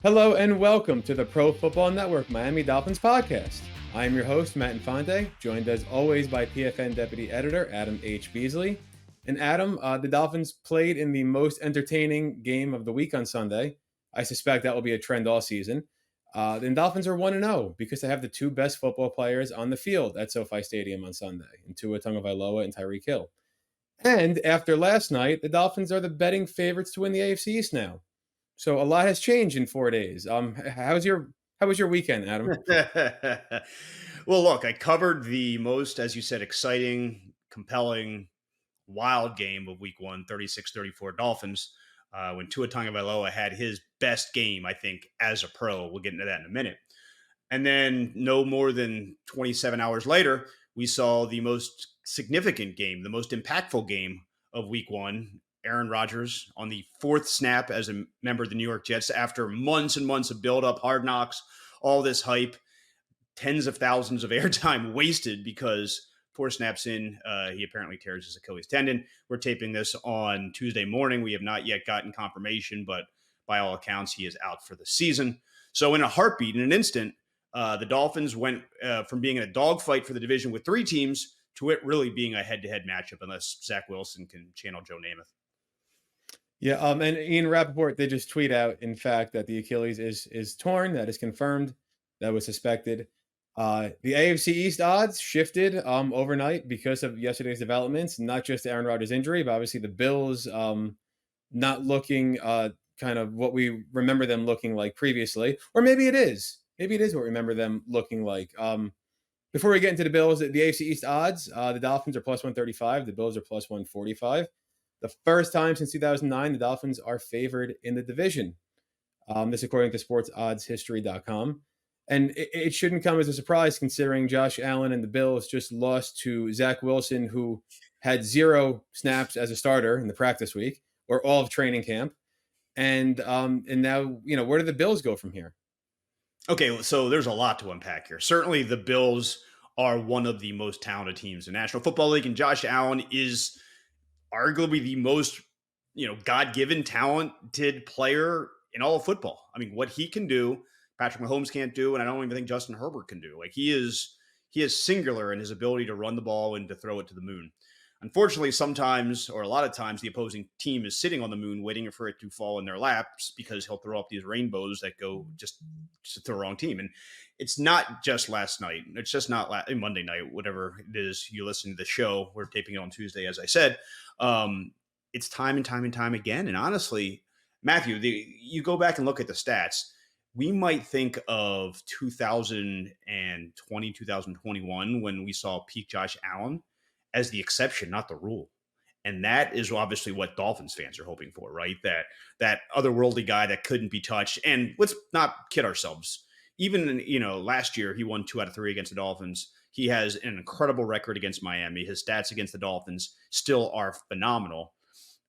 Hello and welcome to the Pro Football Network Miami Dolphins Podcast. I am your host, Matt Infante, joined as always by PFN Deputy Editor Adam H. Beasley. And Adam, the Dolphins played in the most entertaining game of the week on Sunday. I suspect that will be a trend all season. The Dolphins are 1-0 because they have the two best football players on the field at SoFi Stadium on Sunday, in Tua Tagovailoa and Tyreek Hill. And after last night, the Dolphins are the betting favorites to win the AFC East now. So a lot has changed in 4 days. How was your weekend, Adam? Well, look, I covered the most, as you said, exciting, compelling, wild game of week one, 36-34 Dolphins, when Tua Tagovailoa had his best game, I think, as a pro. We'll get into that in a minute. And then no more than 27 hours later, we saw the most significant game, the most impactful game of week one. Aaron Rodgers on the fourth snap as a member of the New York Jets after months and months of build-up, hard knocks, all this hype, tens of thousands of airtime wasted because 4 snaps in, he apparently tears his Achilles tendon. We're taping this on Tuesday morning. We have not yet gotten confirmation, but by all accounts, he is out for the season. So in a heartbeat, in an instant, the Dolphins went from being in a dogfight for the division with 3 teams to it really being a head-to-head matchup, unless Zach Wilson can channel Joe Namath. Yeah, and Ian Rappaport did just tweet out, in fact, that the Achilles is torn. That is confirmed. That was suspected. The AFC East odds shifted overnight because of yesterday's developments, not just Aaron Rodgers' injury, but obviously the Bills not looking kind of what we remember them looking like previously. Or maybe it is. Maybe it is what we remember them looking like. Before we get into the Bills, the AFC East odds, the Dolphins are plus 135. The Bills are plus 145. The first time since 2009, the Dolphins are favored in the division. This according to sportsoddshistory.com. And it shouldn't come as a surprise considering Josh Allen and the Bills just lost to Zach Wilson, who had 0 snaps as a starter in the practice week or all of training camp. And now, where do the Bills go from here? Okay, so there's a lot to unpack here. Certainly the Bills are one of the most talented teams in the National Football League, and Josh Allen is arguably the most, God-given talented player in all of football. I mean, what he can do, Patrick Mahomes can't do, and I don't even think Justin Herbert can do. Like he is singular in his ability to run the ball and to throw it to the moon. Unfortunately, sometimes or a lot of times the opposing team is sitting on the moon waiting for it to fall in their laps because he'll throw up these rainbows that go just to the wrong team. And it's not just last night. It's just not Monday night, whatever it is you listen to the show. We're taping it on Tuesday, as I said. It's time and time and time again. And honestly, Matthew, you go back and look at the stats. We might think of 2020, 2021 when we saw peak Josh Allen as the exception, not the rule. And that is obviously what Dolphins fans are hoping for, right? That otherworldly guy that couldn't be touched. And let's not kid ourselves. Even, last year he won 2 out of 3 against the Dolphins. He has an incredible record against Miami. His stats against the Dolphins still are phenomenal.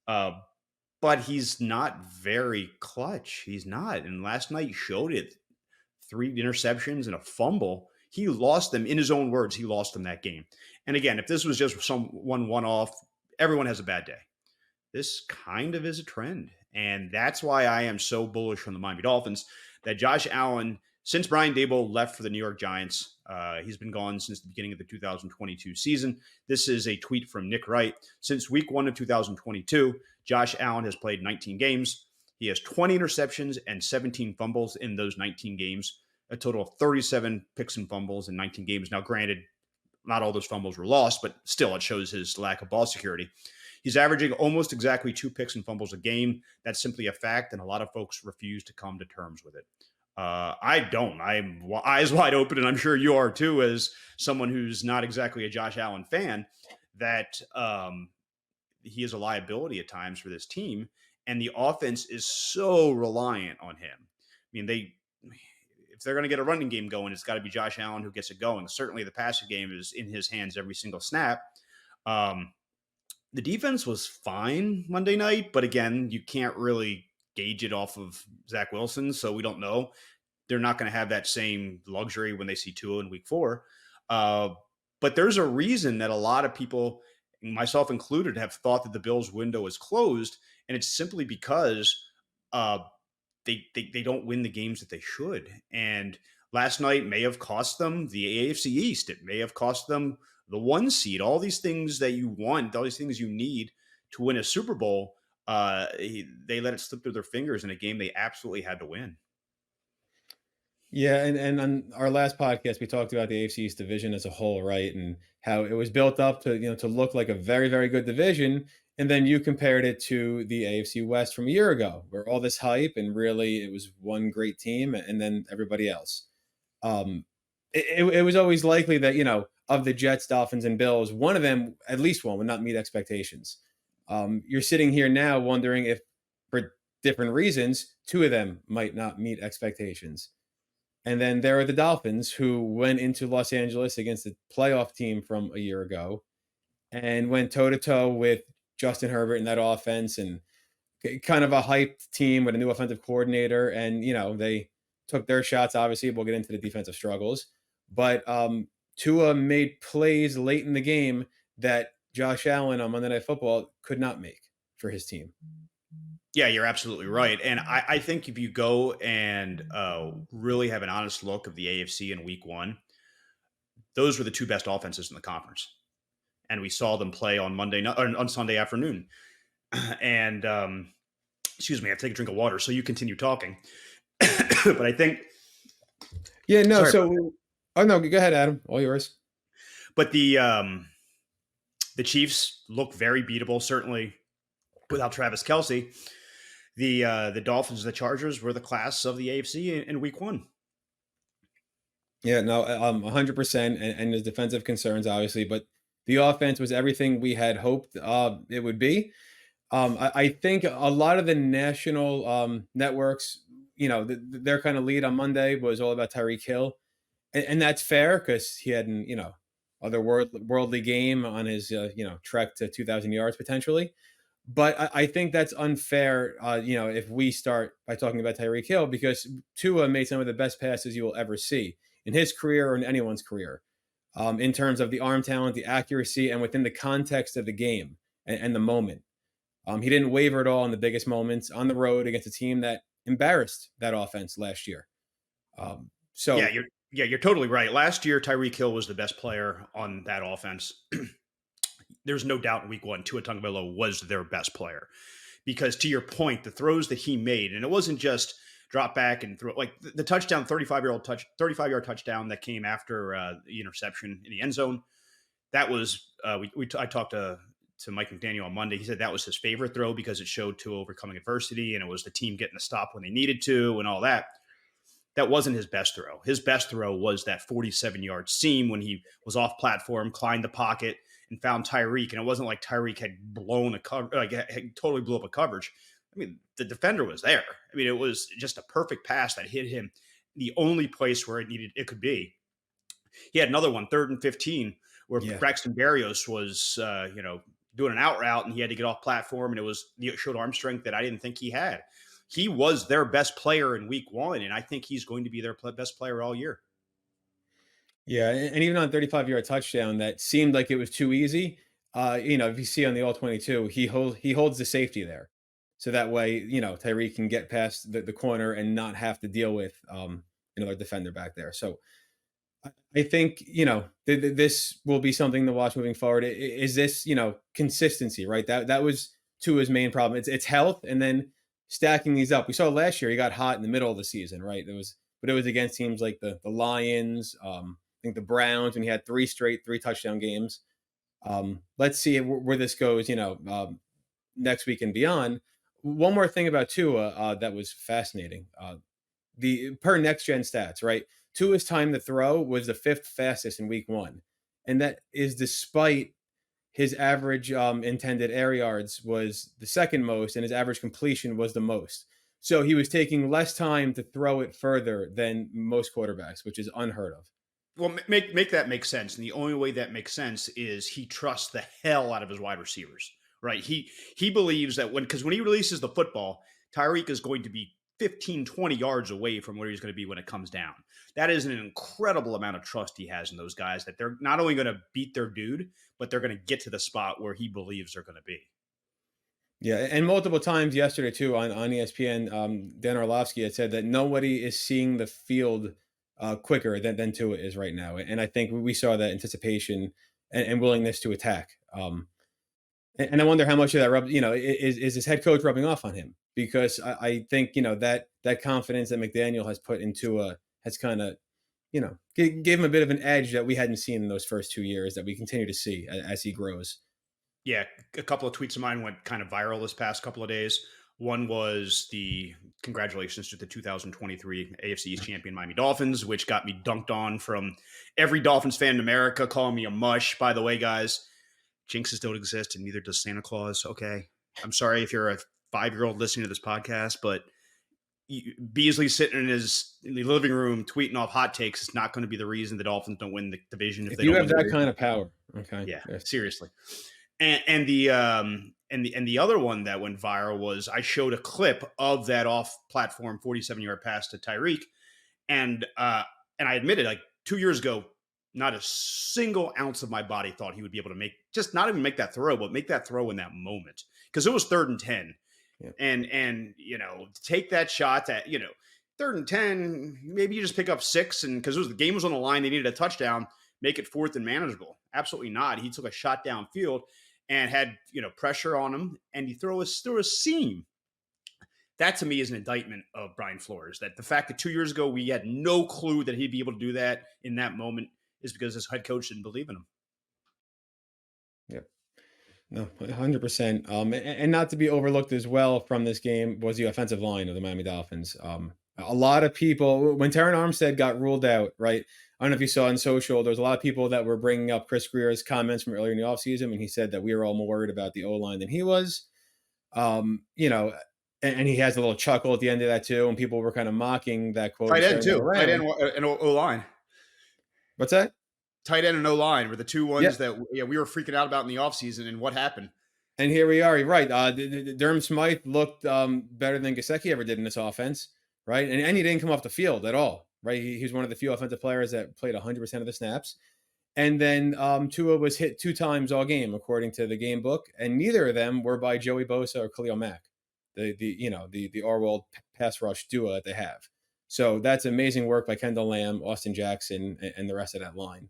But he's not very clutch. He's not. And last night showed it. 3 interceptions and a fumble. He lost them, in his own words, he lost them that game. And again, if this was just some one-off, everyone has a bad day. This kind of is a trend. And that's why I am so bullish on the Miami Dolphins that Josh Allen, since Brian Daboll left for the New York Giants, he's been gone since the beginning of the 2022 season. This is a tweet from Nick Wright. Since week 1 of 2022, Josh Allen has played 19 games. He has 20 interceptions and 17 fumbles in those 19 games, a total of 37 picks and fumbles in 19 games. Now, granted, not all those fumbles were lost, but still it shows his lack of ball security. He's averaging almost exactly 2 picks and fumbles a game. That's simply a fact, and a lot of folks refuse to come to terms with it. I don't. I'm eyes wide open, and I'm sure you are too, as someone who's not exactly a Josh Allen fan, that he is a liability at times for this team, and the offense is so reliant on him. I mean, if they're going to get a running game going, it's got to be Josh Allen who gets it going. Certainly the passing game is in his hands every single snap. The defense was fine Monday night, but again, you can't really gauge it off of Zach Wilson, so we don't know. They're not going to have that same luxury when they see Tua in week 4. But there's a reason that a lot of people, myself included, have thought that the Bills' window is closed, and it's simply because they don't win the games that they should. And last night may have cost them the AFC East. It may have cost them the 1 seed. All these things that you want, all these things you need to win a Super Bowl, they let it slip through their fingers in a game they absolutely had to win. Yeah, and on our last podcast, we talked about the AFC East division as a whole, right? And how it was built up to, to look like a very, very good division. And then you compared it to the AFC West from a year ago, where all this hype and really it was one great team and then everybody else. Um, it was always likely that, of the Jets, Dolphins, and Bills, one of them, at least one, would not meet expectations. You're sitting here now wondering if, for different reasons, two of them might not meet expectations. And then there are the Dolphins who went into Los Angeles against the playoff team from a year ago and went toe to toe with Justin Herbert in that offense and kind of a hyped team with a new offensive coordinator. And, they took their shots. Obviously, we'll get into the defensive struggles. But Tua made plays late in the game that Josh Allen on Monday Night Football could not make for his team. Yeah, you're absolutely right. And I think if you go and really have an honest look of the AFC in week one, those were the two best offenses in the conference. And we saw them play on Monday night or on Sunday afternoon. And excuse me, I have to take a drink of water. So you continue talking. But I think. Yeah, no. Sorry. So, oh no, go ahead, Adam. All yours. But the Chiefs look very beatable, certainly without Travis Kelce. The Dolphins and the Chargers were the class of the AFC in week one. Yeah, no, 100%. And there's defensive concerns, obviously, but the offense was everything we had hoped it would be. I think a lot of the national networks, their kind of lead on Monday was all about Tyreek Hill. And that's fair because he had an, other worldly game on his, trek to 2,000 yards potentially. But I think that's unfair, if we start by talking about Tyreek Hill, because Tua made some of the best passes you will ever see in his career or in anyone's career, in terms of the arm talent, the accuracy, and within the context of the game and the moment. He didn't waver at all in the biggest moments on the road against a team that embarrassed that offense last year. So you're totally right. Last year, Tyreek Hill was the best player on that offense. There's no doubt in week one, Tua Tagovailoa was their best player because, to your point, the throws that he made, and it wasn't just drop back and throw, like the touchdown, 35-yard touchdown that came after the interception in the end zone. That was I talked to Mike McDaniel on Monday. He said that was his favorite throw because it showed Tua overcoming adversity and it was the team getting a stop when they needed to and all that. That wasn't his best throw. His best throw was that 47-yard seam when he was off platform, climbed the pocket, and found Tyreek. And it wasn't like Tyreek had blown a cover, like had totally blew up a coverage. I mean, the defender was there. I mean, it was just a perfect pass that hit him the only place where it could be. He had another one, 3rd and 15, where Braxton Berrios was, doing an out route and he had to get off platform, and it showed arm strength that I didn't think he had. He was their best player in week one, and I think he's going to be their best player all year. Yeah, and even on 35-yard touchdown, that seemed like it was too easy. If you see on the all-22, he holds the safety there, so that way, Tyreek can get past the corner and not have to deal with another defender back there. So I think this will be something to watch moving forward. Is this consistency, right? That was Tua's main problem. It's health, and then stacking these up. We saw last year he got hot in the middle of the season, right? But it was against teams like the Lions. I think the Browns, when he had 3 touchdown games. Let's see where this goes, next week and beyond. One more thing about Tua that was fascinating. The per next gen stats, right? Tua's time to throw was the 5th fastest in week one. And that is despite his average intended air yards was the 2nd most, and his average completion was the most. So he was taking less time to throw it further than most quarterbacks, which is unheard of. Well, make that make sense. And the only way that makes sense is he trusts the hell out of his wide receivers, right? He believes that when he releases the football, Tyreek is going to be 15, 20 yards away from where he's going to be when it comes down. That is an incredible amount of trust he has in those guys, that they're not only going to beat their dude, but they're going to get to the spot where he believes they're going to be. Yeah, and multiple times yesterday too on ESPN, Dan Orlovsky had said that nobody is seeing the field quicker than Tua is right now, and I think we saw that anticipation and willingness to attack. And I wonder how much of that is his head coach rubbing off on him, because I think that confidence that McDaniel has put into has kind of gave him a bit of an edge that we hadn't seen in those first 2 years that we continue to see as he grows. Yeah, a couple of tweets of mine went kind of viral this past couple of days. One was the congratulations to the 2023 AFC East champion Miami Dolphins, which got me dunked on from every Dolphins fan in America, calling me a mush. By the way, guys, jinxes don't exist, and neither does Santa Claus. Okay, I'm sorry if you're a 5-year-old listening to this podcast, but Beasley sitting in the living room tweeting off hot takes is not going to be the reason the Dolphins don't win the division. If they you don't have win that kind of power, okay, yeah, yes. seriously. And the other one that went viral was I showed a clip of that off platform 47-yard pass to Tyreek, and I admitted, like, 2 years ago, not a single ounce of my body thought he would be able to not even make that throw, but make that throw in that moment, because it was 3rd and 10. Yeah. And take that shot at 3rd and 10, maybe you just pick up 6, and because the game was on the line, they needed a touchdown, make it 4th and manageable. Absolutely not. He took a shot downfield and had pressure on him, and he threw a seam. That to me is an indictment of Brian Flores. That the fact that 2 years ago we had no clue that he'd be able to do that in that moment is because his head coach didn't believe in him. Yep. No, 100%. And not to be overlooked as well from this game was the offensive line of the Miami Dolphins. A lot of people, when Terran Armstead got ruled out, right? I don't know if you saw on social, there's a lot of people that were bringing up Chris Greer's comments from earlier in the offseason when he said that we were all more worried about the O-line than he was. And he has a little chuckle at the end of that too, and people were kind of mocking that quote. Tight end too. Tight end and O-line. What's that? Tight end and O-line were the two ones that we were freaking out about in the offseason, and what happened? And here we are. You're right. Durham Smythe looked better than Gesicki ever did in this offense, right? And he didn't come off the field at all, right? He was one of the few offensive players that played 100% of the snaps. And then Tua was hit 2 times all game, according to the game book, and neither of them were by Joey Bosa or Khalil Mack, the Orwell pass rush duo that they have. So that's amazing work by Kendall Lamb, Austin Jackson, and the rest of that line.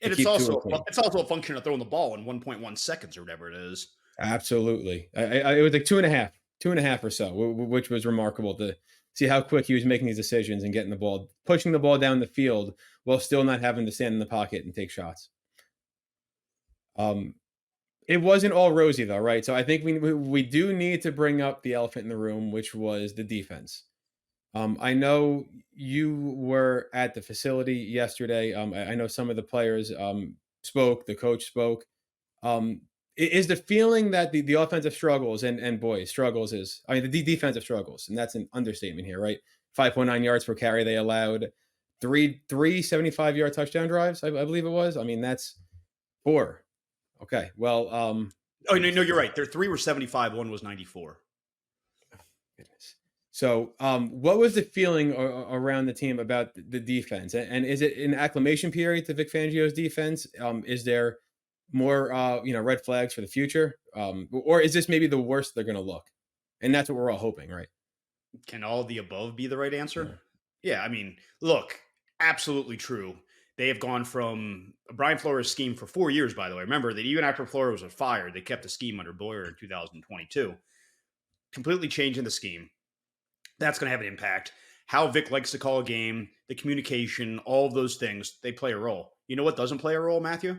And it's also a function of throwing the ball in 1.1 seconds or whatever it is. Absolutely. It was like 2.5 or so, which was remarkable to see how quick he was making these decisions and pushing the ball down the field while still not having to stand in the pocket and take shots. It wasn't all rosy though, right? So I think we do need to bring up the elephant in the room, which was the defense. I know you were at the facility yesterday. I know some of the players spoke, the coach spoke. Is the feeling that the offensive struggles and the defensive struggles, and that's an understatement here, right? 5.9 yards per carry they allowed, three 75-yard touchdown drives, I believe it was. I mean, that's 4. Okay, well, no, you're right. Their 3 were 75, 1 was 94. Goodness. So, what was the feeling around the team about the defense? And is it an acclimation period to Vic Fangio's defense? Is there more, red flags for the future? Or is this maybe the worst they're going to look? And that's what we're all hoping, right? Can all of the above be the right answer? Yeah, I mean, look, absolutely true. They have gone from a Brian Flores scheme for 4 years, by the way. Remember that even after Flores was fired, they kept the scheme under Boyer in 2022. Completely changing the scheme. That's going to have an impact. How Vic likes to call a game, the communication, all of those things, they play a role. You know what doesn't play a role, Matthew?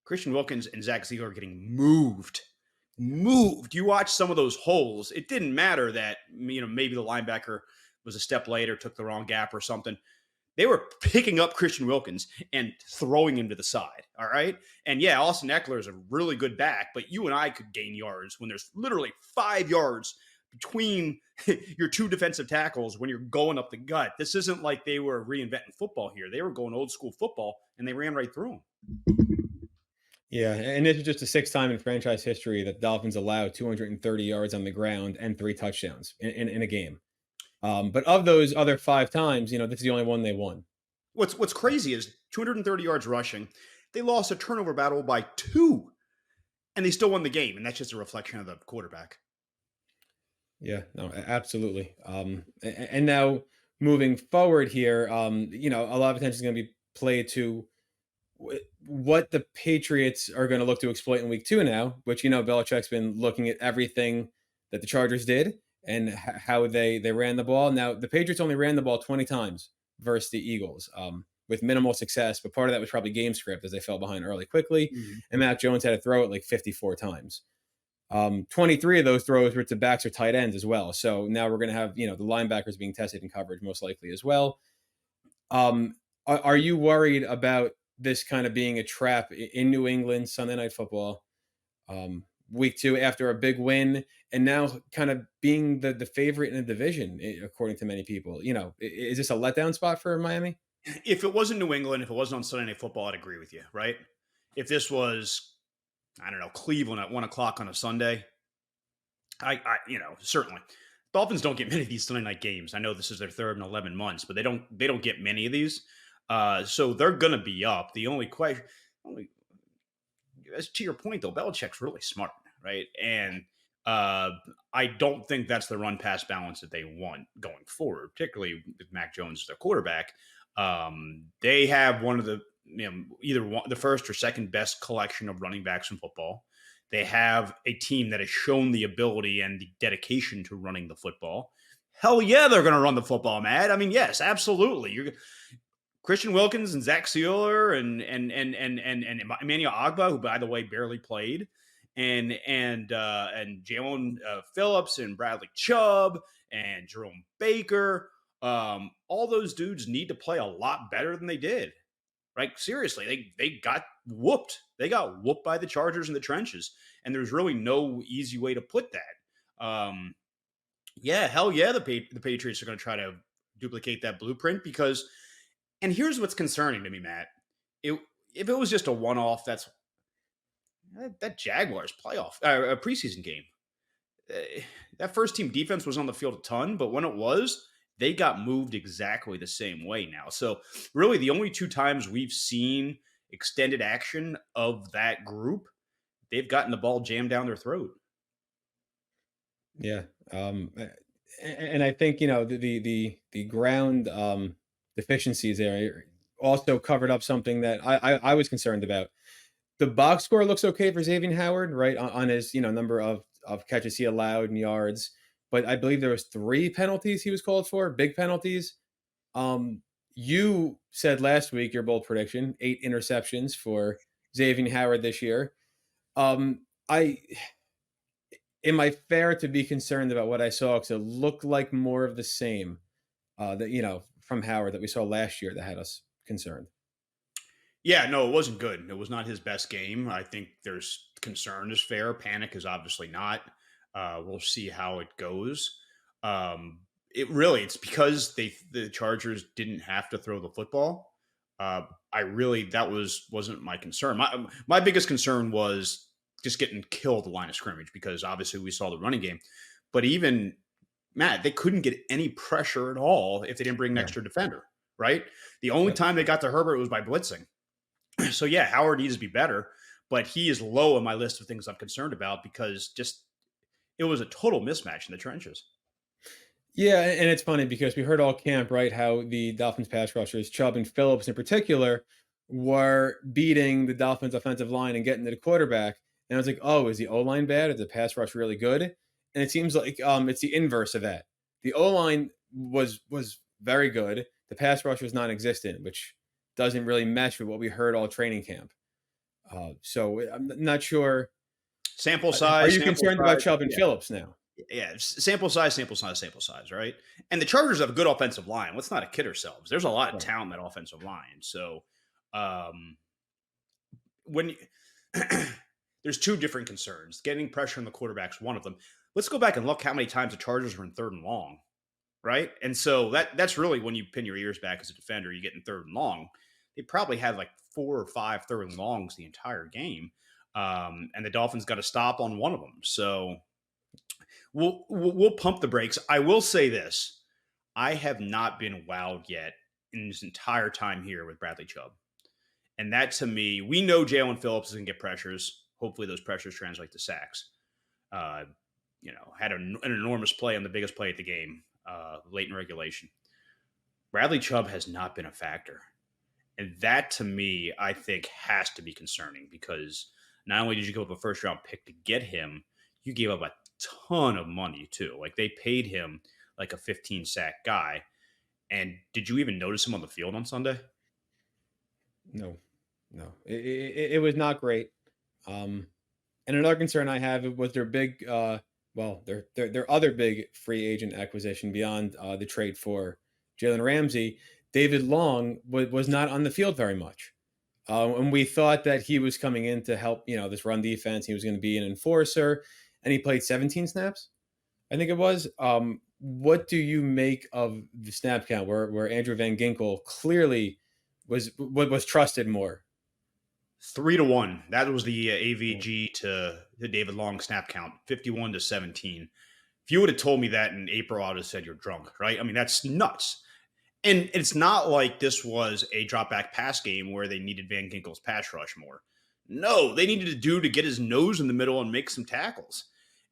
Christian Wilkins and Zach Ziegler are getting moved. You watch some of those holes. It didn't matter that, maybe the linebacker was a step late or took the wrong gap or something. They were picking up Christian Wilkins and throwing him to the side, all right? And yeah, Austin Eckler is a really good back, but you and I could gain yards when there's literally 5 yards between your 2 defensive tackles when you're going up the gut. This isn't like they were reinventing football here. They were going old school football, and they ran right through them. Yeah, and this is just the 6th time in franchise history that the Dolphins allowed 230 yards on the ground and 3 touchdowns in a game. But of those other 5 times, this is the only one they won. What's crazy is 230 yards rushing. They lost a turnover battle by 2. and they still won the game, and that's just a reflection of the quarterback. Yeah, no, absolutely. And now moving forward here, a lot of attention is going to be played to what the Patriots are going to look to exploit in week 2 now, which, Belichick's been looking at everything that the Chargers did and how they ran the ball. Now, the Patriots only ran the ball 20 times versus the Eagles, with minimal success, but part of that was probably game script as they fell behind early quickly, and Mac Jones had to throw it like 54 times. 23 of those throws were to backs or tight ends as well. So now we're going to have, the linebackers being tested in coverage most likely as well. Are you worried about this kind of being a trap in New England Sunday Night Football, week 2 after a big win, and now kind of being the favorite in the division, according to many people? Is this a letdown spot for Miami? If it wasn't New England, if it wasn't on Sunday Night Football, I'd agree with you, right? If this was, I don't know, Cleveland at 1:00 on a Sunday, I certainly. Dolphins don't get many of these Sunday night games. I know this is their third in 11 months, but they don't get many of these. So they're going to be up. The only question, as to your point though, Belichick's really smart, right? And I don't think that's the run pass balance that they want going forward, particularly with Mac Jones as their quarterback. They have one of the, the first or second best collection of running backs in football. They have a team that has shown the ability and the dedication to running the football. Hell yeah, they're going to run the football, Matt. I mean, yes, absolutely. You're Christian Wilkins and Zach Sealer and Emmanuel Ogbah, who by the way barely played, and Jalen Phillips and Bradley Chubb and Jerome Baker. All those dudes need to play a lot better than they did. Right? Seriously, they got whooped. They got whooped by the Chargers in the trenches, and there's really no easy way to put that. Hell yeah, the Patriots are going to try to duplicate that blueprint because, and here's what's concerning to me, Matt. If it was just a one-off, that Jaguars playoff a preseason game. That first team defense was on the field a ton, but when it was, they got moved exactly the same way now. So really the only 2 times we've seen extended action of that group, they've gotten the ball jammed down their throat. Yeah. And I think, the ground deficiencies there also covered up something that I was concerned about. The box score looks okay for Xavier Howard, right? On his, number of catches he allowed and yards. But I believe there was 3 penalties he was called for, big penalties. You said last week your bold prediction, 8 interceptions for Xavier Howard this year. Am I fair to be concerned about what I saw? Because it looked like more of the same from Howard that we saw last year that had us concerned. Yeah, no, it wasn't good. It was not his best game. I think there's concern is fair. Panic is obviously not. We'll see how it goes. It's because the Chargers didn't have to throw the football. That wasn't my concern. My biggest concern was just getting killed the line of scrimmage because obviously we saw the running game, but even Matt, they couldn't get any pressure at all if they didn't bring an extra defender, right? The only time they got to Herbert was by blitzing. So yeah, Howard needs to be better, but he is low on my list of things I'm concerned about because it was a total mismatch in the trenches. Yeah, and it's funny because we heard all camp, right, how the Dolphins pass rushers, Chubb and Phillips in particular, were beating the Dolphins offensive line and getting to the quarterback. And I was like, oh, is the O-line bad? Is the pass rush really good? And it seems like it's the inverse of that. The O-line was very good. The pass rush was non-existent, which doesn't really mesh with what we heard all training camp. So I'm not sure. Sample size. Are you concerned about Chubb and Phillips now? Yeah, sample size, right? And the Chargers have a good offensive line. Let's not kid ourselves. There's a lot of talent in that offensive line. So when there's 2 different concerns. Getting pressure on the quarterback's one of them. Let's go back and look how many times the Chargers were in 3rd and long, right? And so that's really when you pin your ears back as a defender, you get in 3rd and long. They probably had like 4 or 5 3rd and longs the entire game. And the Dolphins got a stop on one of them. So we'll pump the brakes. I will say this. I have not been wowed yet in this entire time here with Bradley Chubb. And that to me, we know Jalen Phillips is going to get pressures Hopefully those pressures translate to sacks. Had an enormous play on the biggest play at the game late in regulation. Bradley Chubb has not been a factor. And that, to me, I think has to be concerning because not only did you give up a first-round pick to get him, you gave up a ton of money, too. Like, they paid him like a 15-sack guy. And did you even notice him on the field on Sunday? No, no, it was not great. And another concern I have was their big, their other big free agent acquisition beyond the trade for Jalen Ramsey. David Long was not on the field very much. And we thought that he was coming in to help, this run defense. He was going to be an enforcer, and he played 17 snaps, I think it was. What do you make of the snap count where Andrew Van Ginkel clearly was trusted more? 3-1. That was the AVG to the David Long snap count, 51-17. If you would have told me that in April, I would have said you're drunk, right? I mean, that's nuts. And it's not like this was a drop back pass game where they needed Van Ginkel's pass rush more. No, they needed a dude to get his nose in the middle and make some tackles.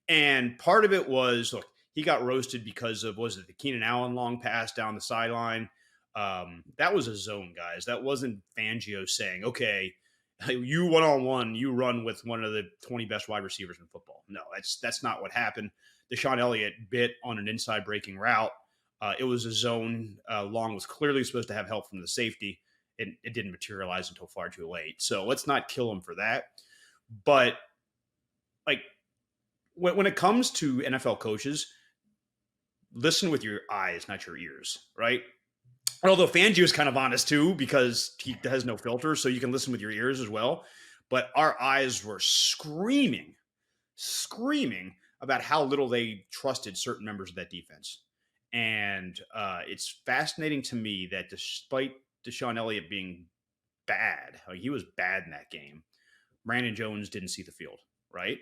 And part of it was, look, he got roasted because of, was it the Keenan Allen long pass down the sideline? That was a zone, guys. That wasn't Fangio saying, okay, you one-on-one, you run with one of the 20 best wide receivers in football. No, that's not what happened. Deshaun Elliott bit on an inside breaking route. It was a zone. Long was clearly supposed to have help from the safety. It didn't materialize until far too late. So let's not kill him for that. But like when it comes to NFL coaches, listen with your eyes, not your ears, right? And although Fangio is kind of honest too, because he has no filter, so you can listen with your ears as well. But our eyes were screaming about how little they trusted certain members of that defense. And it's fascinating to me that despite Deshaun Elliott being bad, like he was bad in that game, Brandon Jones didn't see the field, right?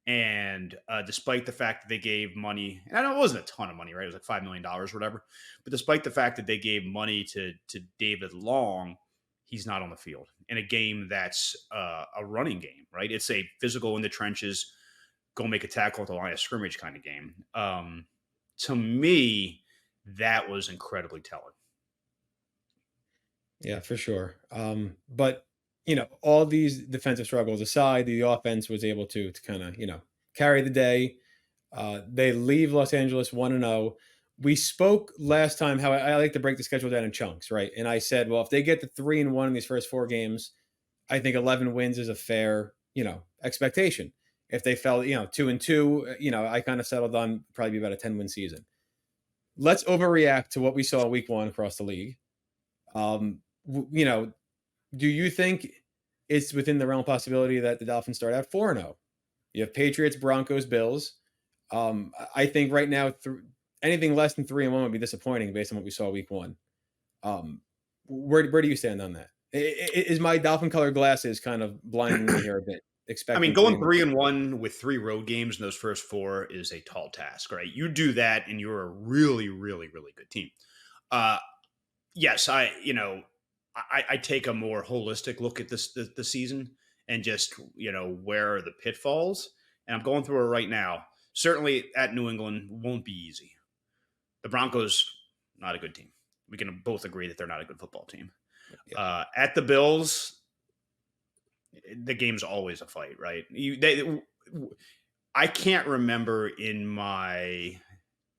And despite the fact that they gave money, and I know it wasn't a ton of money, right? It was like $5 million or whatever. But despite the fact that they gave money to David Long, he's not on the field in a game that's a running game, right? It's a physical in the trenches, go make a tackle at the line of scrimmage kind of game. To me, that was incredibly telling. Yeah, for sure. But all these defensive struggles aside, the offense was able to kind of carry the day. They leave Los Angeles 1-0. We spoke last time how I like to break the schedule down in chunks, right? And I said, well, if they get to 3-1 in these first 4 games, I think 11 wins is a fair expectation. If they fell 2-2, I kind of settled on probably about a 10-win season. Let's overreact to what we saw week 1 across the league. Do you think it's within the realm of possibility that the Dolphins start out 4-0? You have Patriots, Broncos, Bills. I think right now anything less than 3-1 would be disappointing based on what we saw week 1. Where do you stand on that? Is my Dolphin colored glasses kind of blinding me here a bit? I mean, going 3-1 with 3 road games in those first 4 is a tall task, right? You do that and you're a really, really, really good team. Yes, I take a more holistic look at the season and just, where are the pitfalls? And I'm going through it right now. Certainly at New England won't be easy. The Broncos, not a good team. We can both agree that they're not a good football team. Yeah. At the Bills, the game's always a fight, right? I can't remember in my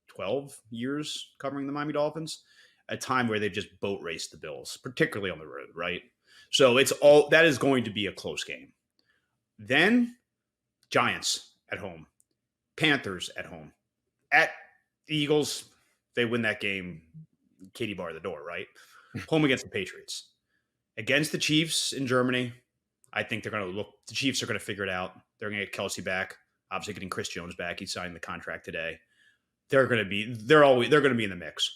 12 years covering the Miami Dolphins a time where they've just boat raced the Bills, particularly on the road, right? So that is going to be a close game. Then Giants at home, Panthers at home, at the Eagles, they win that game, Katie bar the door, right? Home against the Patriots. Against the Chiefs in Germany, I think the Chiefs are going to figure it out. They're going to get Kelsey back, obviously getting Chris Jones back. He signed the contract today. They're going to be in the mix.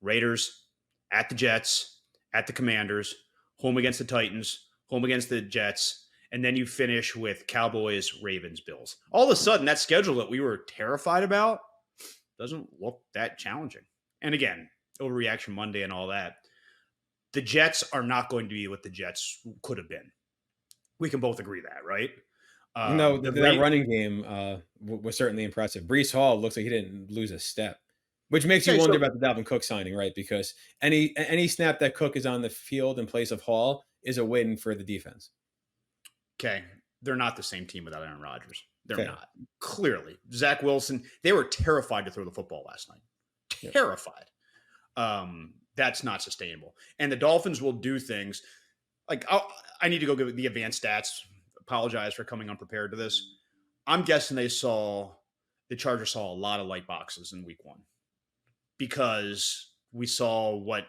Raiders, at the Jets, at the Commanders, home against the Titans, home against the Jets, and then you finish with Cowboys, Ravens, Bills. All of a sudden, that schedule that we were terrified about doesn't look that challenging. And again, overreaction Monday and all that. The Jets are not going to be what the Jets could have been. We can both agree that, right? The That rate, running game was certainly impressive. Brees Hall looks like he didn't lose a step, which makes you okay, wonder so about the Dalvin Cook signing, right? Because any snap that Cook is on the field in place of Hall is a win for the defense. okay, they're not the same team without Aaron Rodgers. They're Fair. not. Clearly, Zach Wilson. They were terrified to throw the football last night. Yep. Terrified. That's not sustainable. And the Dolphins will do things like I need to go get the advanced stats. Apologize for coming unprepared to this. I'm guessing the Chargers saw a lot of light boxes in week 1 because we saw what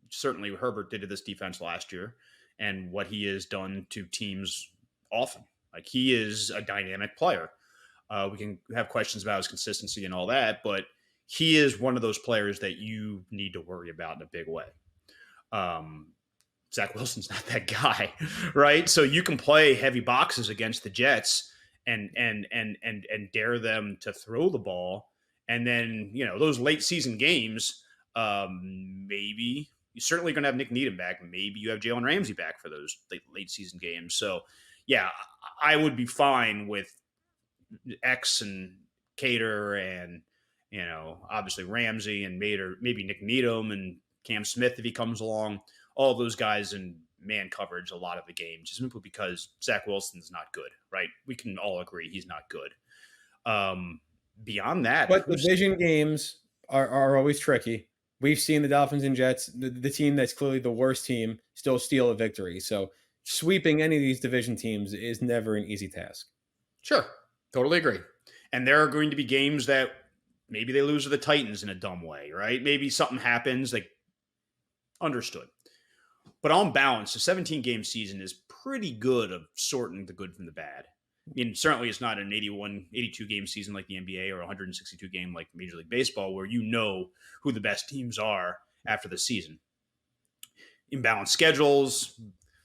certainly Herbert did to this defense last year and what he has done to teams often. Like, he is a dynamic player. We can have questions about his consistency and all that, but he is one of those players that you need to worry about in a big way. Zach Wilson's not that guy, right? So you can play heavy boxes against the Jets and dare them to throw the ball, and then those late season games, maybe you're certainly going to have Nick Needham back. Maybe you have Jalen Ramsey back for those late season games. So yeah, I would be fine with X and Cater and obviously Ramsey and maybe Nick Needham and Cam Smith if he comes along. All those guys in man coverage a lot of the games, simply because Zach Wilson's not good, right? We can all agree he's not good. Beyond that, But division games are always tricky. We've seen the Dolphins and Jets, the team that's clearly the worst team, still steal a victory. So sweeping any of these division teams is never an easy task. Sure, totally agree. And there are going to be games that maybe they lose to the Titans in a dumb way, right? Maybe something happens, like, understood. But on balance, a 17-game season is pretty good of sorting the good from the bad. I mean, certainly it's not an 82-game season like the NBA or 162-game like Major League Baseball, where you know who the best teams are after the season. Imbalanced schedules,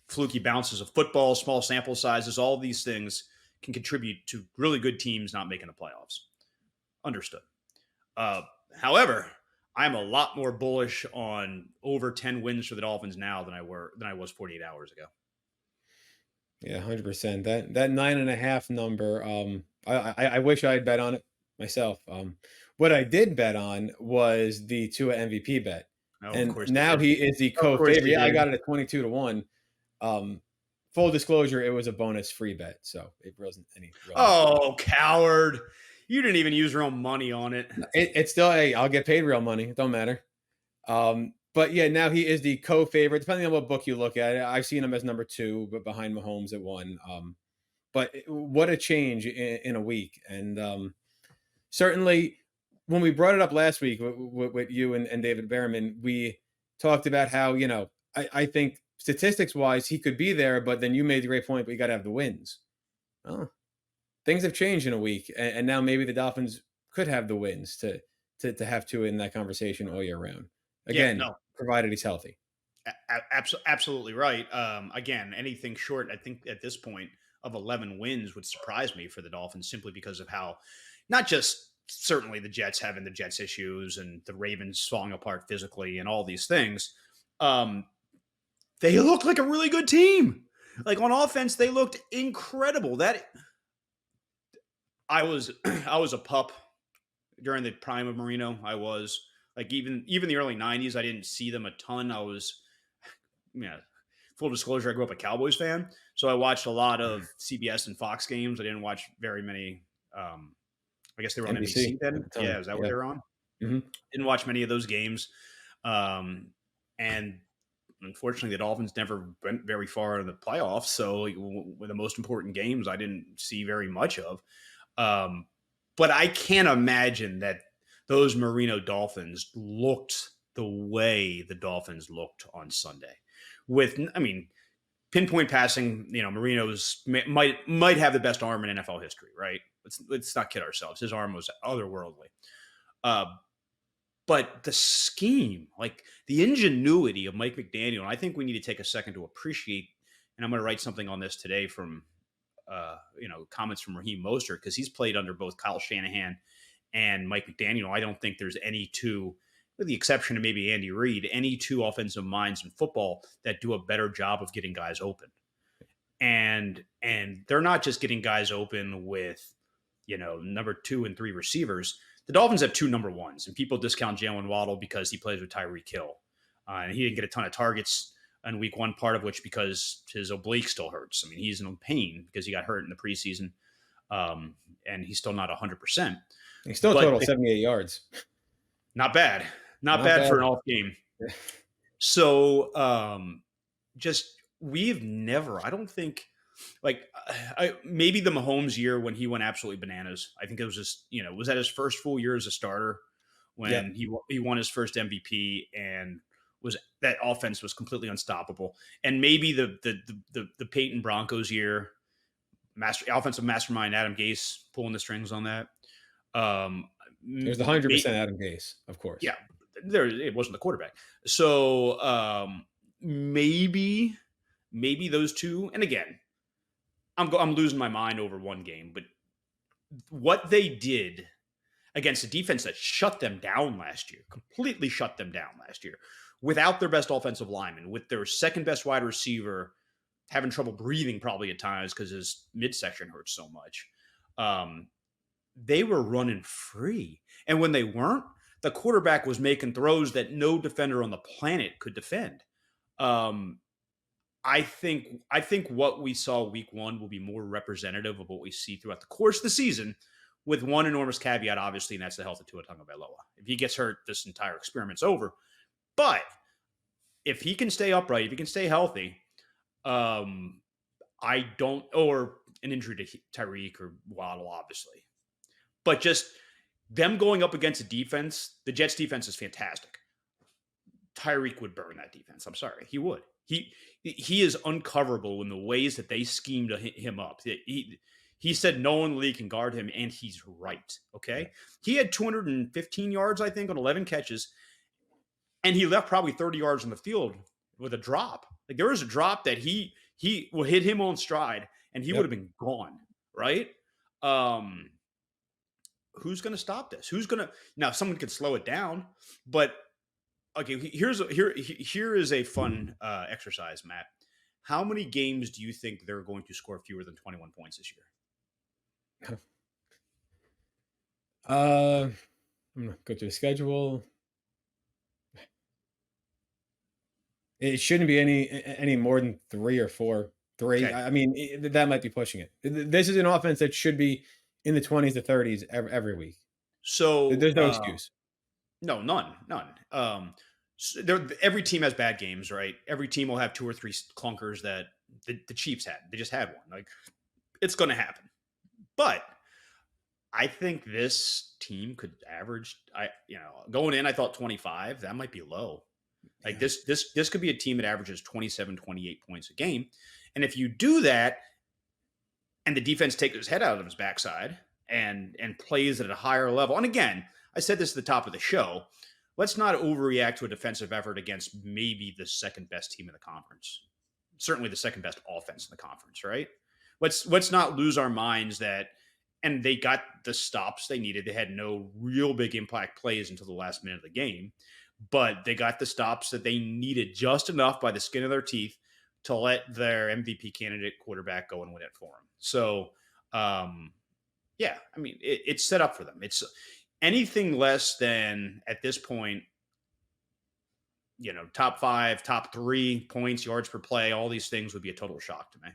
fluky bounces of football, small sample sizes, all these things can contribute to really good teams not making the playoffs. Understood. However, I'm a lot more bullish on over 10 wins for the Dolphins now than I was 48 hours ago. Yeah, 100%. That 9.5 number. I wish I had bet on it myself. What I did bet on was the Tua MVP bet, Oh, and of course now he is the co-favorite. Yeah, I got it at 22-1. Full disclosure, it was a bonus free bet, so it wasn't any. Oh, coward! You didn't even use your own money on it. It's still, hey, I'll get paid real money. It don't matter. But yeah, now he is the co-favorite, depending on what book you look at. I've seen him as number 2, but behind Mahomes at 1. But what a change in a week. And certainly when we brought it up last week with you and David Behrman, we talked about how, I think statistics wise, he could be there, but then you made the great point, but you got to have the wins. Oh, things have changed in a week. And now maybe the Dolphins could have the wins to have Tua in that conversation all year round. Again, provided he's healthy. Absolutely right. Again, anything short, I think at this point, of 11 wins would surprise me for the Dolphins, simply because of how, not just certainly the Jets having the Jets issues and the Ravens falling apart physically and all these things. They looked like a really good team. Like, on offense, they looked incredible. I was a pup during the prime of Marino. I was like, even the early 90s, I didn't see them a ton. I was, full disclosure, I grew up a Cowboys fan, so I watched a lot of CBS and Fox games. I didn't watch very many. I guess they were on NBC then. Yeah, is that what they were on? Mm-hmm. Didn't watch many of those games, and unfortunately, the Dolphins never went very far in the playoffs. So, with the most important games, I didn't see very much of. But I can't imagine that those Marino Dolphins looked the way the Dolphins looked on Sunday. Pinpoint passing, Marino's might have the best arm in NFL history, right? Let's not kid ourselves. His arm was otherworldly. But the scheme, like the ingenuity of Mike McDaniel, and I think we need to take a second to appreciate, and I'm going to write something on this today from comments from Raheem Mostert, because he's played under both Kyle Shanahan and Mike McDaniel. I don't think there's any two, with the exception of maybe Andy Reid, any two offensive minds in football that do a better job of getting guys open. and they're not just getting guys open with, number 2 and 3 receivers. The Dolphins have 2 number ones, and people discount Jalen Waddle because he plays with Tyreek Hill. And he didn't get a ton of targets in week 1, part of which because his oblique still hurts. I mean, he's in pain because he got hurt in the preseason, and he's still not 100%. He still totaled 78 yards. Not bad. Not bad for an off game. So we've never, I don't think, maybe the Mahomes year when he went absolutely bananas. I think it was just, was that his first full year as a starter when he won his first MVP, and that offense was completely unstoppable. And maybe the Peyton Broncos year, offensive mastermind Adam Gase pulling the strings on that. There's 100% Adam Gase, of course. Yeah, it wasn't the quarterback. So maybe those two. And again, I'm losing my mind over one game, but what they did against a defense that shut them down last year, completely shut them down last year, without their best offensive lineman, with their second best wide receiver having trouble breathing probably at times because his midsection hurts so much. They were running free. And when they weren't, the quarterback was making throws that no defender on the planet could defend. I think what we saw week 1 will be more representative of what we see throughout the course of the season, with one enormous caveat, obviously, and that's the health of Tua Tagovailoa. If he gets hurt, this entire experiment's over. But if he can stay upright, if he can stay healthy, or an injury to Tyreek or Waddle, obviously. But just them going up against a defense, the Jets defense is fantastic. Tyreek would burn that defense. I'm sorry. He would. He is uncoverable in the ways that they schemed him up. He said no one in the league can guard him, and he's right. Okay? He had 215 yards, I think, on 11 catches, and he left probably 30 yards on the field with a drop. Like, there was a drop that he will hit him on stride, and he would have been gone, right? Who's going to stop this? Now someone could slow it down, but okay, here is a fun exercise, Matt. How many games do you think they're going to score fewer than 21 points this year? I'm going to go to the schedule. It shouldn't be any more than 3 or 4. 3. Okay. I mean, that might be pushing it. This is an offense that should be in the 20s to 30s every week. So there's no excuse. No, none. Every team has bad games, right? Every team will have 2 or 3 clunkers that the Chiefs had. They just had one. Like, it's going to happen. But I think this team could average. Going in, I thought 25. That might be low. Like, this could be a team that averages 27, 28 points a game. And if you do that, and the defense takes his head out of his backside and plays at a higher level. And again, I said this at the top of the show. Let's not overreact to a defensive effort against maybe the second best team in the conference. Certainly the second best offense in the conference, right? Let's not lose our minds that, and they got the stops they needed. They had no real big impact plays until the last minute of the game, but they got the stops that they needed just enough by the skin of their teeth to let their MVP candidate quarterback go and win it for them. So, I mean, it's set up for them. It's anything less than, at this point, top 5, top 3 points, yards per play, all these things would be a total shock to me.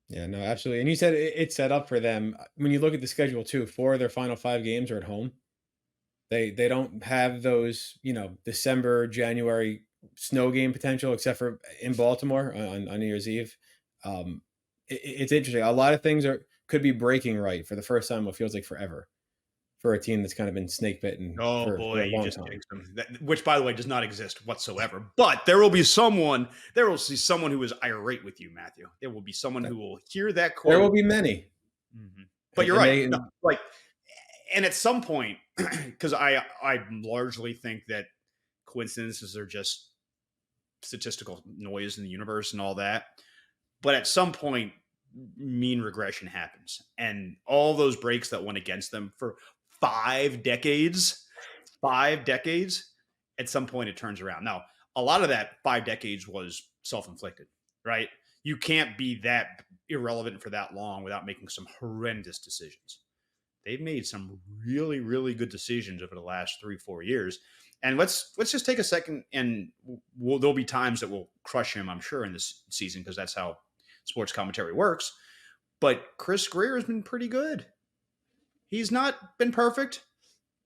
Yeah, no, absolutely. And you said it's set up for them. When you look at the schedule too, 4 of their final 5 games are at home. They don't have those, December, January snow game potential, except for in Baltimore on New Year's Eve. It's interesting. A lot of things could be breaking right for the first time. It feels like forever for a team that's kind of been snake bitten. Oh boy, you just jinxed them. Which, by the way, does not exist whatsoever. But there will be someone who is irate with you, Matthew. There will be someone who will hear that quote. There will be many. Mm-hmm. But you're right. And at some point, because I largely think that coincidences are just statistical noise in the universe and all that. But at some point, mean regression happens. And all those breaks that went against them for 5 decades, at some point it turns around. Now, a lot of that 5 decades was self-inflicted, right? You can't be that irrelevant for that long without making some horrendous decisions. They've made some really, really good decisions over the last 3-4 years. And let's just take a second, and there'll be times that we'll crush him, I'm sure, in this season, because that's how sports commentary works. But Chris Greer has been pretty good. He's not been perfect,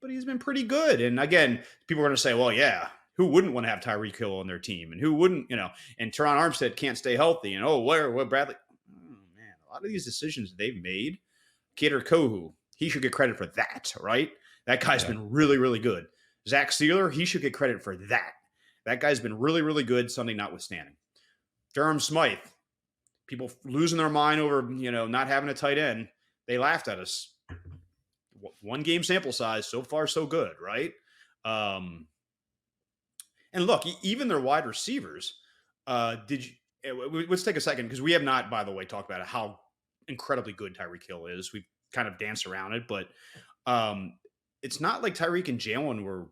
but he's been pretty good. And again, people are going to say, well, yeah, who wouldn't want to have Tyreek Hill on their team? And who wouldn't, and Teron Armstead can't stay healthy. And where Bradley? Oh, man, a lot of these decisions they've made. Kader Kohu, he should get credit for that, right? That guy's been really, really good. Zach Sealer, he should get credit for that. That guy's been really, really good, Sunday notwithstanding. Durham Smythe, people losing their mind over, not having a tight end. They laughed at us. One game sample size, so far so good, right? And look, even their wide receivers, let's take a second, because we have not, by the way, talked about how incredibly good Tyreek Hill is. We've kind of danced around it, but it's not like Tyreek and Jalen were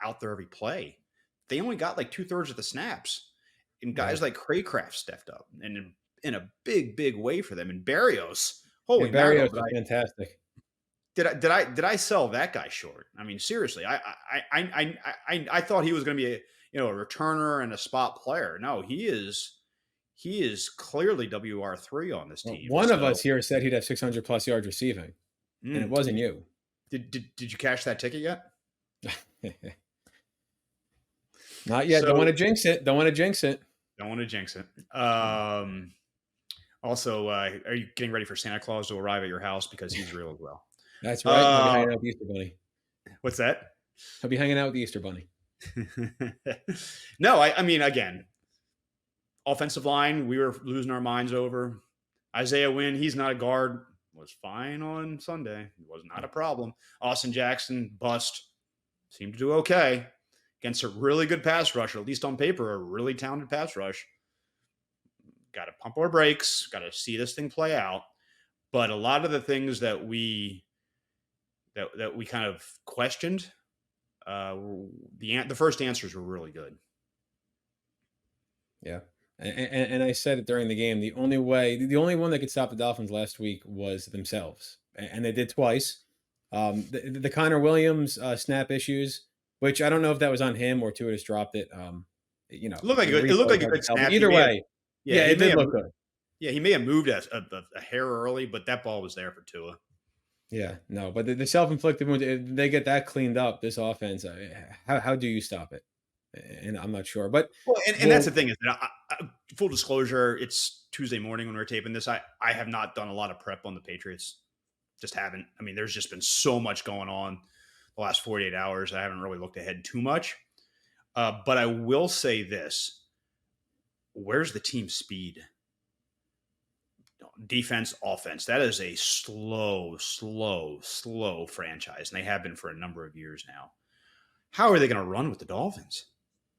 out there every play. They only got like 2/3 of the snaps. And guys like Craycraft stepped up and in a big, big way for them. And Barrios, holy Barrios is fantastic. Did I sell that guy short? I mean, seriously, I thought he was going to be a returner and a spot player. No, he is clearly WR3 on this team. One of us here said he'd have 600 plus yards receiving, and it wasn't you. Did you cash that ticket yet? Not yet. Don't want to jinx it. Also, are you getting ready for Santa Claus to arrive at your house, because he's real as well? That's right. He'll be hanging out with the Easter Bunny. What's that? He'll be hanging out with the Easter Bunny. No, I mean, again, offensive line, we were losing our minds over. Isaiah Wynn, he's not a guard, was fine on Sunday. It was not a problem. Austin Jackson, bust. Seemed to do okay against a really good pass rush, or at least on paper, a really talented pass rush. Got to pump our brakes. Got to see this thing play out. But a lot of the things that we kind of questioned, the first answers were really good. Yeah. And I said it during the game, the only one that could stop the Dolphins last week was themselves. And they did twice. The Connor Williams snap issues, which I don't know if that was on him or Tua just dropped it. It looked like a good snap. Either way. Yeah, it did look good. Yeah, he may have moved a hair early, but that ball was there for Tua. Yeah, no, but the self-inflicted wounds, if they get that cleaned up, this offense, how do you stop it? And I'm not sure. But that's the thing, is that full disclosure, it's Tuesday morning when we're taping this. I have not done a lot of prep on the Patriots. Just haven't. I mean, there's just been so much going on the last 48 hours. I haven't really looked ahead too much. But I will say this. Where's the team speed? Defense, offense. That is a slow franchise, and they have been for a number of years now. How are they going to run with the Dolphins?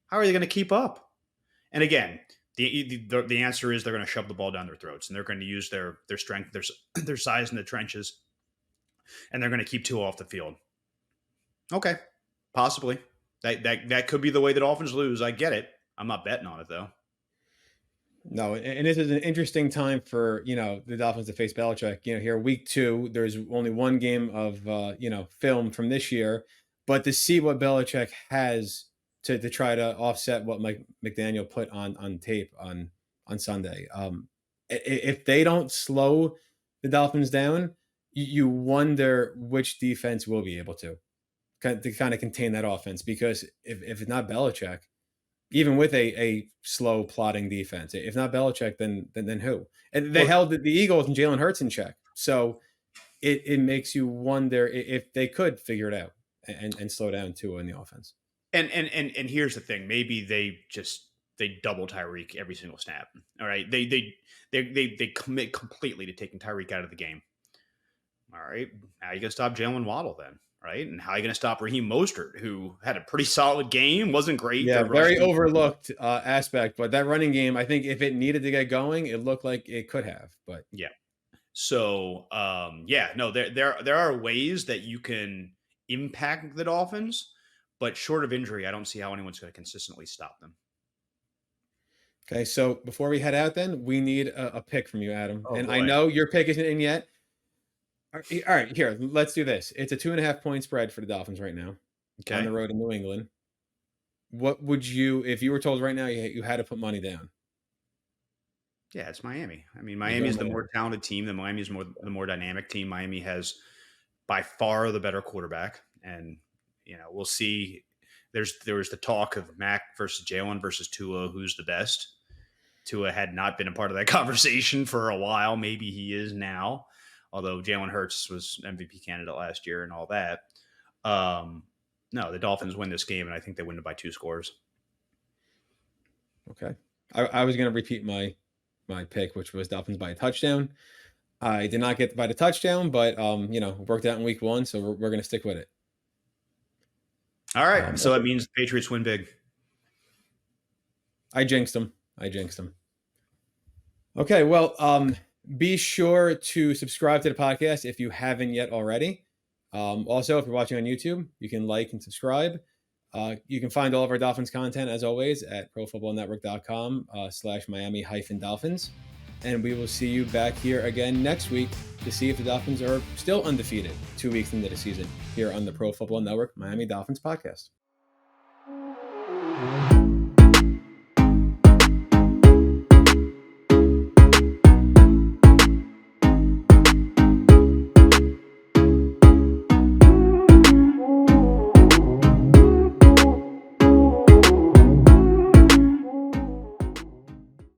How are they going to keep up? And again, the answer is they're going to shove the ball down their throats, and they're going to use their strength, their size in the trenches, and they're going to keep Tua off the field. Okay, possibly. That could be the way the Dolphins lose. I get it. I'm not betting on it, though. No, and this is an interesting time for, the Dolphins to face Belichick. Here, week 2, there's only one game of, film from this year, but to see what Belichick has to try to offset what Mike McDaniel put on tape on Sunday. If they don't slow the Dolphins down, you wonder which defense will be able to kind of contain that offense, because if it's not Belichick, even with a slow plotting defense, if not Belichick, then who? And they held the Eagles and Jalen Hurts in check. So it makes you wonder if they could figure it out and slow down Tua in the offense. And here's the thing: maybe they double Tyreek every single snap. All right, they commit completely to taking Tyreek out of the game. All right, how are you gonna stop Jalen Waddle then? Right, and how are you going to stop Raheem Mostert, who had a pretty solid game, wasn't great? Yeah, very overlooked aspect, but that running game, I think if it needed to get going, it looked like it could have. But yeah, so there are ways that you can impact the Dolphins, but short of injury, I don't see how anyone's going to consistently stop them. Okay, so before we head out, then we need a pick from you, Adam. Oh And I boy. know your pick isn't in yet. All right, here, let's do this. It's a 2.5 point spread for the Dolphins right now on Okay. the road in New England. What would you, if you were told right now you had to put money down? Yeah, it's Miami. I mean, You're Miami going is the more Miami. talented team. Miami is the more dynamic team. Miami has by far the better quarterback, and we'll see. There was the talk of Mac versus Jalen versus Tua, who's the best. Tua had not been a part of that conversation for a while. Maybe he is now, although Jalen Hurts was MVP candidate last year and all that. No, the Dolphins win this game, and I think they win it by 2 scores. Okay. I was going to repeat my pick, which was Dolphins by a touchdown. I did not get by the touchdown, but worked out in week 1, so we're going to stick with it. All right, so that means the Patriots win big. I jinxed them. Okay, well, be sure to subscribe to the podcast if you haven't yet already. Also, if you're watching on YouTube, you can like and subscribe. You can find all of our Dolphins content, as always, at profootballnetwork.com/Miami-Dolphins. And we will see you back here again next week to see if the Dolphins are still undefeated 2 weeks into the season here on the Pro Football Network Miami Dolphins podcast.